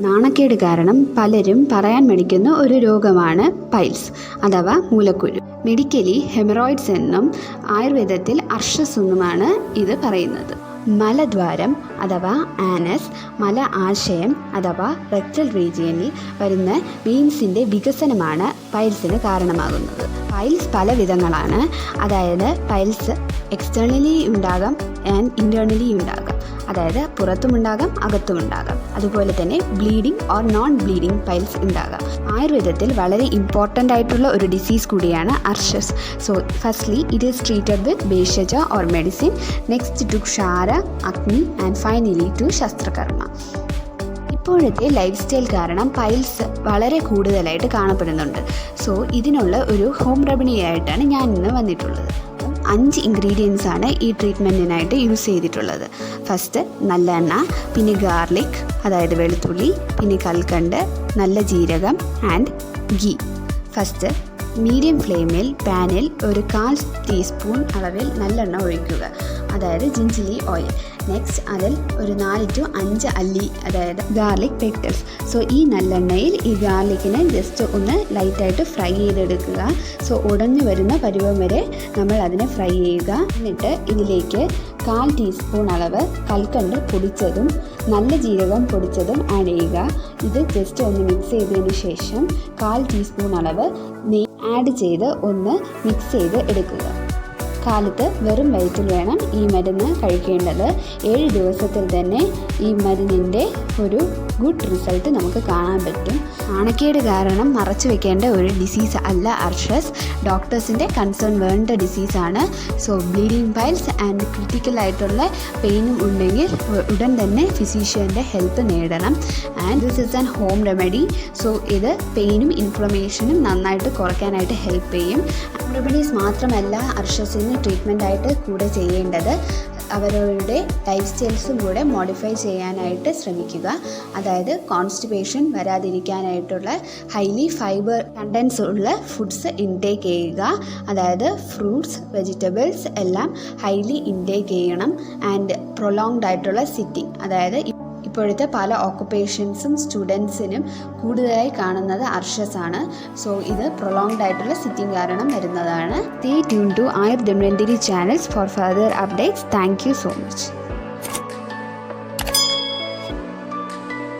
നാണക്കേട് കാരണം പലരും പറയാൻ മടിക്കുന്ന ഒരു രോഗമാണ് പൈൽസ് അഥവാ മൂലക്കുരു. മെഡിക്കലി ഹെമറോയിഡ്സ് എന്നും ആയുർവേദത്തിൽ അർഷസ് എന്നുമാണ് ഇത് പറയുന്നത്. മലദ്വാരം അഥവാ ആനസ്, മല ആശയം അഥവാ റെക്ടൽ റീജിയനിൽ വരുന്ന വെയിൻസിൻ്റെ വികസനമാണ് പൈൽസിന് കാരണമാകുന്നത്. പൈൽസ് പല വിധങ്ങളാണ്. അതായത് പൈൽസ് എക്സ്റ്റേണലി ഉണ്ടാകാം ആൻഡ് ഇൻറ്റേർണലി ഉണ്ടാകാം. അതായത് പുറത്തുമുണ്ടാകാം അകത്തുമുണ്ടാകാം. അതുപോലെ തന്നെ bleeding or non bleeding piles ഉണ്ടാകാം. ആയുർവേദത്തിൽ വളരെ ഇമ്പോർട്ടൻ്റ് ആയിട്ടുള്ള ഒരു ഡിസീസ് കൂടിയാണ് അർഷസ്. So firstly it is treated with ഭേഷജ ഓർ മെഡിസിൻ, നെക്സ്റ്റ് ടു ക്ഷാര, അഗ്നി ആൻഡ് ഫൈനലി ടു ശസ്ത്രകർമ്മ. ഇപ്പോഴത്തെ ലൈഫ് സ്റ്റൈൽ കാരണം പൈൽസ് വളരെ കൂടുതലായിട്ട് കാണപ്പെടുന്നുണ്ട്. സോ ഇതിനുള്ള ഒരു ഹോം റെമഡി ആയിട്ടാണ് ഞാൻ ഇന്ന് വന്നിട്ടുള്ളത്. 5 ഇൻഗ്രീഡിയൻസ് ആണ് ഈ ട്രീറ്റ്മെൻറ്റിനായിട്ട് യൂസ് ചെയ്തിട്ടുള്ളത്. ഫസ്റ്റ് നല്ലെണ്ണ, പിന്നെ ഗാർലിക് അതായത് വെളുത്തുള്ളി, പിന്നെ കൽക്കണ്ട്, നല്ല ജീരകം ആൻഡ് ഗീ. ഫസ്റ്റ് മീഡിയം ഫ്ലെയിമിൽ പാനിൽ ഒരു 1/4 ടീസ്പൂൺ അളവിൽ നല്ലെണ്ണ ഒഴിക്കുക, അതായത് ജിഞ്ചിലി ഓയിൽ. നെക്സ്റ്റ് അതിൽ ഒരു 4 to 5 അല്ലി അതായത് ഗാർലിക് പെറ്റൽസ്. സോ ഈ നല്ലെണ്ണയിൽ ഈ ഗാർലിക്കിനെ ജസ്റ്റ് ഒന്ന് ലൈറ്റായിട്ട് ഫ്രൈ ചെയ്തെടുക്കുക. സോ ഉടഞ്ഞു വരുന്ന പരുവം വരെ നമ്മൾ അതിനെ ഫ്രൈ ചെയ്യുക. എന്നിട്ട് ഇതിലേക്ക് 1/4 ടീസ്പൂൺ അളവ് കൽക്കണ്ട് പൊടിച്ചതും നല്ല ജീരകം പൊടിച്ചതും ആഡ് ചെയ്യുക. ഇത് ജസ്റ്റ് ഒന്ന് മിക്സ് ചെയ്തതിന് ശേഷം 1/4 ടീസ്പൂൺ അളവ് നെയ്യ് ആഡ് ചെയ്ത് ഒന്ന് മിക്സ് ചെയ്ത് എടുക്കുക. കാലത്ത് വെറും വയറ്റിൽ വേണം ഈ മരുന്ന് കഴിക്കേണ്ടത്. 7 ദിവസത്തിൽ തന്നെ ഈ മരുന്നിൻ്റെ ഒരു ഗുഡ് റിസൾട്ട് നമുക്ക് കാണാൻ പറ്റും. നാണക്കേട് കാരണം മറച്ചു വെക്കേണ്ട ഒരു ഡിസീസ് അല്ല അർഷസ്. ഡോക്ടേഴ്സിൻ്റെ കൺസേൺ വേണ്ട ഡിസീസാണ്. സോ ബ്ലീഡിങ് പൈൽസ് ആൻഡ് ക്രിട്ടിക്കലായിട്ടുള്ള പെയിനും ഉണ്ടെങ്കിൽ ഉടൻ തന്നെ ഫിസീഷ്യൻ്റെ ഹെൽപ്പ് നേടണം. And this is an home remedy. So ഇത് പെയിനും ഇൻഫ്ലമേഷനും നന്നായിട്ട് കുറയ്ക്കാനായിട്ട് ഹെൽപ്പ് ചെയ്യും. റെമഡീസ് മാത്രമല്ല അർഷസിന് ട്രീറ്റ്മെൻറ്റായിട്ട് കൂടെ ചെയ്യേണ്ടത്. അവരവരുടെ ലൈഫ് സ്റ്റൈൽസും കൂടെ മോഡിഫൈ ചെയ്യാനായിട്ട് ശ്രമിക്കുക. അതായത് കോൺസ്റ്റിപ്പേഷൻ വരാതിരിക്കാനായിട്ടുള്ള ഹൈലി ഫൈബർ കണ്ടൻസ് ഉള്ള ഫുഡ്സ് ഇൻടേക്ക് ചെയ്യുക. അതായത് ഫ്രൂട്ട്സ്, വെജിറ്റബിൾസ് എല്ലാം ഹൈലി ഇൻടേക്ക് ചെയ്യണം. ആൻഡ് പ്രൊലോങ്ഡ് ആയിട്ടുള്ള സിറ്റിംഗ്, അതായത് ഇപ്പോഴത്തെ പല ഓക്കുപ്പേഷൻസും സ്റ്റുഡൻസിനും കൂടുതലായി കാണുന്നത് അർഷസ് ആണ്. സോ ഇത് പ്രൊലോങ്ഡ് ആയിട്ടുള്ള സിറ്റിംഗ് കാരണം വരുന്നതാണ്. സ്റ്റേ ട്യൂൺ ടു ആയുർ ഡെമൻറ്ററി channels for further updates. Thank you so much.